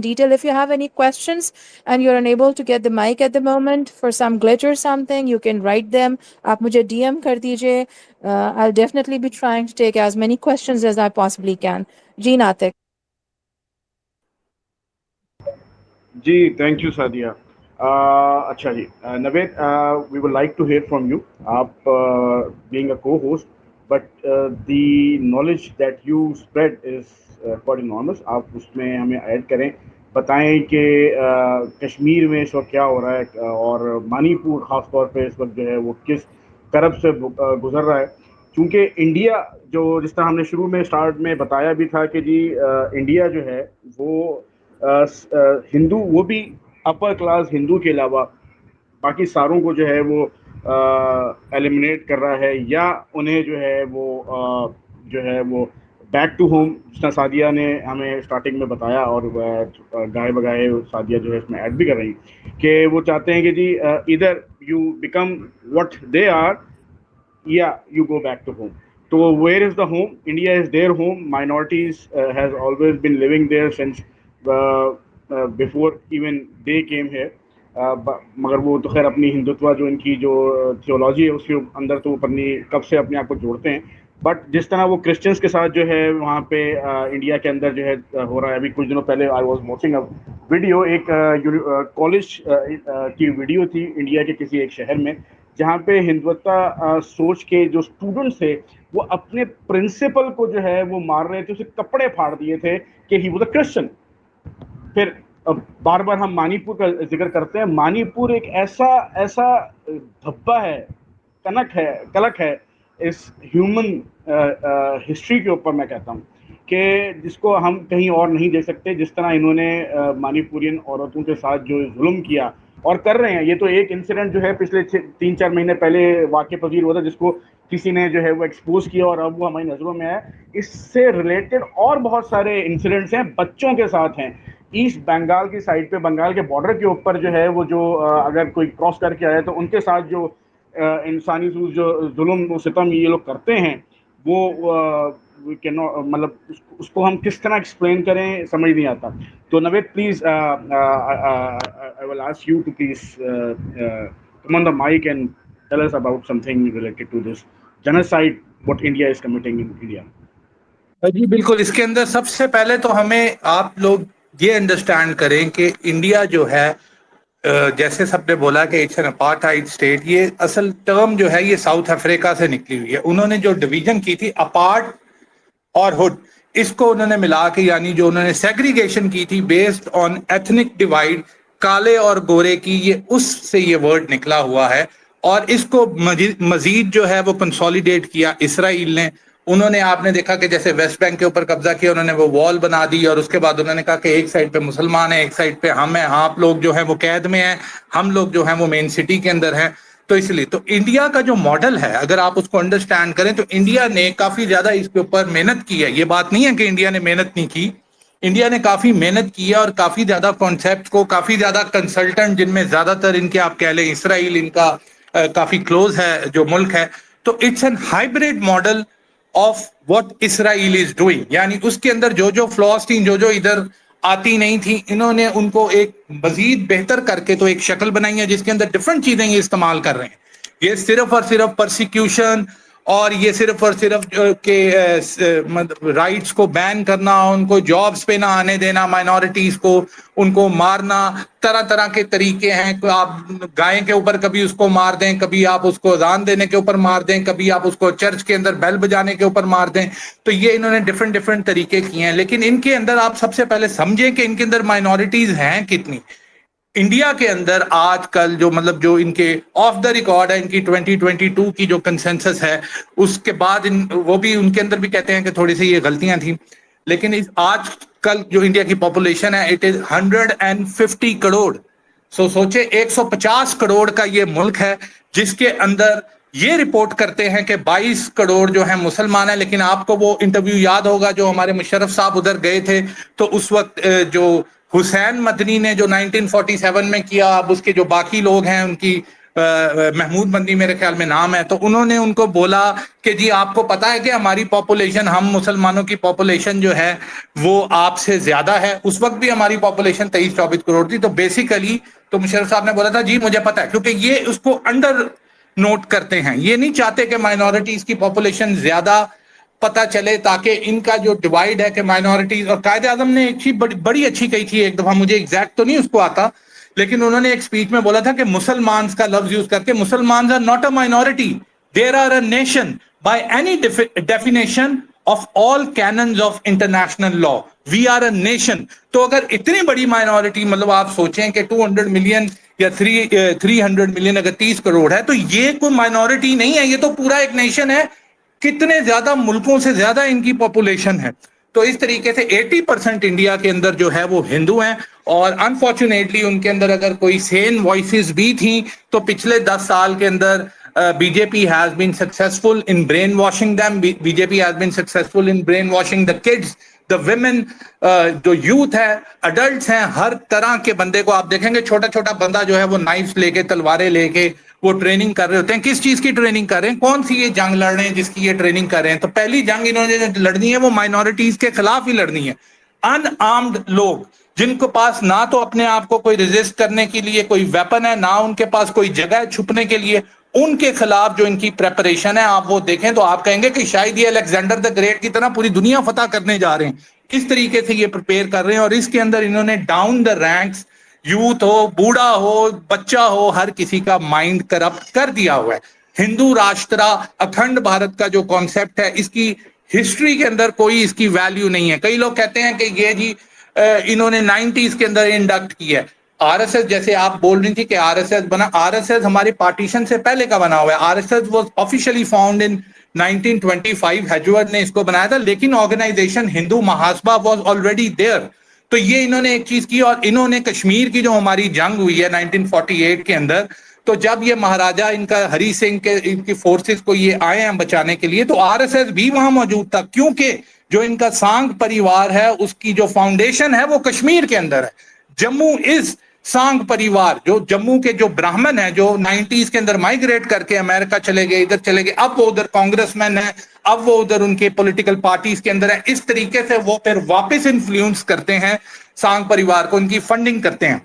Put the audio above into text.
detail. If you have any questions and you're unable to get the mic at the moment for some glitch or something, you can write them. آپ مجھے DM کر دیجئے. I'll definitely be trying to take as many questions as I possibly can. جی ناطق. جی thank you Sadia. اچھا جی Naveed, we would like to hear from you. آپ being a co host, but the knowledge that you spread is quite enormous. آپ اس میں ہمیں add کریں, بتائیں کہ کشمیر میں اس وقت کیا ہو رہا ہے, اور منی پور خاص طور پہ اس وقت جو ہے وہ کس کرب سے گزر رہا ہے. چونکہ انڈیا جو جس طرح ہم نے شروع میں اسٹارٹ میں بتایا بھی تھا کہ جی انڈیا جو ہے وہ ہندو, وہ بھی اپر کلاس ہندو کے علاوہ باقی ساروں کو جو ہے وہ ایلیمنیٹ کر رہا ہے, یا انہیں جو ہے وہ بیک ٹو ہوم, جس طرح سعدیہ نے ہمیں اسٹارٹنگ میں بتایا, اور گائے بگائے سعدیہ جو ہے اس میں ایڈ بھی کر رہی کہ وہ چاہتے ہیں کہ جی ادھر you become what they are, یا you go back to home. تو where is the home? India is their home. Minorities has always been living there since before even they came here. مگر وہ تو خیر اپنی ہندوتوا جو ان کی جو تھیولوجی ہے اس کے اندر تو اپنی کب سے اپنے آپ کو جوڑتے ہیں. بٹ جس طرح وہ کرسچنس کے ساتھ جو ہے وہاں پہ انڈیا کے اندر جو ہے ہو رہا ہے. ابھی کچھ دنوں پہلے I was watching a video, ایک کالج کی ویڈیو تھی انڈیا کے کسی ایک شہر میں, جہاں پہ ہندوتا سوچ کے جو اسٹوڈنٹس تھے وہ اپنے پرنسپل کو جو ہے وہ مار رہے تھے, اسے کپڑے پھاڑ دیے تھے کہ ہی واز اے کرسچن. پھر بار بار ہم منی پور کا ذکر کرتے ہیں. منی پور ایک ایسا دھبا ہے, کلک ہے اس ہیومن ہسٹری کے اوپر, میں کہتا ہوں کہ جس کو ہم کہیں اور نہیں دیکھ سکتے. جس طرح انہوں نے منی پورین عورتوں کے ساتھ جو ظلم کیا اور کر رہے ہیں. یہ تو ایک انسیڈنٹ جو ہے پچھلے 3-4 مہینے پہلے واقع پذیر ہوا تھا, جس کو کسی نے جو ہے وہ ایکسپوز کیا اور اب وہ ہماری نظروں میں ہے. اس سے ریلیٹڈ اور بہت سارے انسیڈنٹس ہیں, بچوں کے ساتھ ہیں. ایسٹ بنگال کی سائڈ پہ, بنگال کے بارڈر کے اوپر جو ہے وہ جو اگر کوئی کراس کر کے آئے تو ان کے ساتھ جو انسانی جو ظلم و ستم یہ لوگ کرتے ہیں, وہ مطلب اس کو ہم کس طرح ایکسپلین کریں سمجھ نہیں آتا. تو نوید please, I will ask you to please come on the mic and tell us about something related to this genocide what India is committing in India. جی بالکل. اس کے اندر سب سے پہلے تو ہمیں آپ لوگ یہ انڈرسٹینڈ کریں کہ انڈیا جو ہے, جیسے سب نے بولا کہ اٹس این اپارٹھائڈ اسٹیٹ, یہ اصل ٹرم جو ہے یہ ساؤتھ افریقہ سے نکلی ہوئی ہے. انہوں نے جو ڈویژن کی تھی اپارٹ اور ہڈ, اس کو انہوں نے ملا کے, یعنی جو انہوں نے سیگریگیشن کی تھی بیسڈ آن ایتھنک ڈیوائڈ, کالے اور گورے کی, یہ اس سے یہ ورڈ نکلا ہوا ہے. اور اس کو مزید جو ہے وہ کنسولیڈیٹ کیا اسرائیل نے. انہوں نے, آپ نے دیکھا کہ جیسے ویسٹ بینک کے اوپر قبضہ کیا, انہوں نے وہ وال بنا دی, اور اس کے بعد انہوں نے کہا کہ ایک سائڈ پہ مسلمان ہیں, ایک سائڈ پہ ہم ہیں, آپ لوگ جو ہیں وہ قید میں ہیں, ہم لوگ جو ہیں وہ مین سٹی کے اندر ہیں. تو اس لیے تو انڈیا کا جو ماڈل ہے, اگر آپ اس کو انڈرسٹینڈ کریں تو انڈیا نے کافی زیادہ اس کے اوپر محنت کی ہے. یہ بات نہیں ہے کہ انڈیا نے محنت نہیں کی, انڈیا نے کافی محنت کی ہے, اور کافی زیادہ کانسیپٹ کو, کافی زیادہ کنسلٹنٹ, جن میں زیادہ تر ان کے آپ کہہ لیں اسرائیل ان کا کافی کلوز ہے جو ملک ہے. تو it's an hybrid model of what Israel is doing, یعنی اس کے اندر جو فلاز تھیں, جو ادھر آتی نہیں تھی, انہوں نے ان کو ایک مزید بہتر کر کے تو ایک شکل بنائی ہے جس کے اندر ڈفرنٹ چیزیں یہ استعمال کر رہے ہیں. یہ صرف اور صرف پرسیکیوشن, اور یہ صرف اور صرف کہ رائٹس کو بین کرنا, ان کو جابس پہ نہ آنے دینا, مائنورٹیز کو, ان کو مارنا, طرح طرح کے طریقے ہیں. آپ گائے کے اوپر کبھی اس کو مار دیں, کبھی آپ اس کو اذان دینے کے اوپر مار دیں, کبھی آپ اس کو چرچ کے اندر بیل بجانے کے اوپر مار دیں. تو یہ انہوں نے ڈفرنٹ طریقے کیے ہیں. لیکن ان کے اندر آپ سب سے پہلے سمجھیں کہ ان کے اندر مائنورٹیز ہیں کتنی. انڈیا کے اندر آج کل جو مطلب جو ان کے آف دا ریکارڈ ہے, ان کی 2022 کی جو کنسنسس ہے, اس کے بعد وہ بھی ان کے اندر بھی کہتے ہیں کہ تھوڑی سی یہ غلطیاں تھیں. لیکن آج کل جو انڈیا کی پاپولیشن ہے اٹ از 150 کروڑ. سوچے 150 کروڑ کا یہ ملک ہے, جس کے اندر یہ رپورٹ کرتے ہیں کہ 22 کروڑ جو ہیں مسلمان ہیں. لیکن آپ کو وہ انٹرویو یاد ہوگا جو ہمارے مشرف صاحب ادھر گئے تھے, تو اس وقت جو حسین مدنی نے جو 1947 میں کیا, اب اس کے جو باقی لوگ ہیں ان کی محمود مدنی میرے خیال میں نام ہے, تو انہوں نے ان کو بولا کہ جی آپ کو پتا ہے کہ ہماری پاپولیشن, ہم مسلمانوں کی پاپولیشن جو ہے وہ آپ سے زیادہ ہے. اس وقت بھی ہماری پاپولیشن 23-24 کروڑ تھی. تو بیسیکلی تو مشرف صاحب نے بولا تھا جی مجھے پتا ہے, کیونکہ یہ اس کو انڈر نوٹ کرتے ہیں, یہ نہیں چاہتے کہ مائنورٹیز کی پاپولیشن زیادہ پتہ چلے, تاکہ ان کا جو ڈیوائڈ ہے کہ مائنورٹیز, اور قائد اعظم نے ایک چیز بڑی اچھی کہی تھی ایک دفعہ, مجھے ایگزیکٹ تو نہیں اس کو آتا, لیکن انہوں نے ایک سپیچ میں بولا تھا کہ مسلمان کا لفظ یوز کر کے, مسلمان are not a minority, they are a nation by any definition of all canons of international law, we are a nation. تو اگر اتنی بڑی مائنورٹی, مطلب آپ سوچیں کہ 200 ملین یا 300 ملین اگر 30 کروڑ ہے, تو یہ کوئی مائنورٹی نہیں ہے, یہ تو پورا ایک نیشن ہے. کتنے زیادہ ملکوں سے زیادہ ان کی پاپولیشن ہے. تو اس طریقے سے 80% انڈیا کے اندر جو ہے وہ ہندو ہیں, اور انفارچونیٹلی ان کے اندر اگر کوئی سین وائسز بھی تھیں تو پچھلے 10 سال کے اندر B J P has been successful in brainwashing them, B J P has been successful in brainwashing the kids, the women, جو یوتھ ہے, اڈلٹس ہیں, ہر طرح کے بندے کو آپ دیکھیں گے, چھوٹا چھوٹا بندہ جو ہے وہ نائفز لے کے, تلواریں لے کے وہ ٹریننگ کر رہے ہوتے ہیں. کس چیز کی ٹریننگ کر رہے ہیں, کون سی یہ جنگ لڑ رہے ہیں جس کی یہ ٹریننگ کر رہے ہیں؟ تو پہلی جنگ انہوں نے لڑنی ہے وہ مائنورٹیز کے خلاف ہی لڑنی ہے. ان آرمڈ لوگ جن کے پاس نہ تو اپنے آپ کو کوئی ریزسٹ کرنے کے لیے کوئی ویپن ہے, نہ ان کے پاس کوئی جگہ ہے چھپنے کے لیے, ان کے خلاف جو ان کی پریپریشن ہے آپ وہ دیکھیں تو آپ کہیں گے کہ شاید یہ الیگزینڈر دا گریٹ کی طرح پوری دنیا فتح کرنے جا رہے ہیں. اس طریقے سے یہ پریپیئر کر رہے ہیں, اور اس کے اندر انہوں نے down the ranks, youth who, بوڑھا ہو, بچہ ہو, ہر کسی کا مائنڈ کرپٹ کر دیا ہوا ہے. ہندو راشٹرا اکھنڈ بھارت کا جو کانسیپٹ ہے, اس کی ہسٹری کے اندر کوئی اس کی ویلیو نہیں ہے. کئی لوگ کہتے ہیں کہ یہ جی انہوں نے 90s کے اندر انڈکٹ کیا ہے. آر ایس ایس, جیسے آپ بول رہی تھی کہ آر ایس ایس بنا, آر ایس ایس ہماری پارٹیشن سے پہلے کا بنا ہوا ہے. R S S was officially found in 1925, Hedgewar نے اس کو بنایا تھا, لیکن organization Hindu Mahasabha was already there. تو یہ انہوں نے ایک چیز کی, اور انہوں نے کشمیر کی جو ہماری جنگ ہوئی ہے 1948 کے اندر, تو جب یہ مہاراجہ ان کا ہری سنگھ کے ان کی فورسز کو یہ آئے ہیں بچانے کے لیے, تو آر ایس ایس بھی وہاں موجود تھا, کیونکہ جو ان کا سانگ پریوار ہے اس کی جو فاؤنڈیشن ہے وہ کشمیر کے اندر ہے. جموں از سانگ پریوار, جو جموں کے جو براہمن ہیں جو 90s کے اندر مائگریٹ کر کے امریکہ چلے گئے, ادھر چلے گئے, اب وہ ادھر کانگریس مین ہیں, اب وہ ادھر ان کے پولیٹیکل پارٹیز کے اندر ہیں. اس طریقے سے وہ پھر واپس انفلوئنس کرتے ہیں سانگ پریوار کو, ان کی فنڈنگ کرتے ہیں.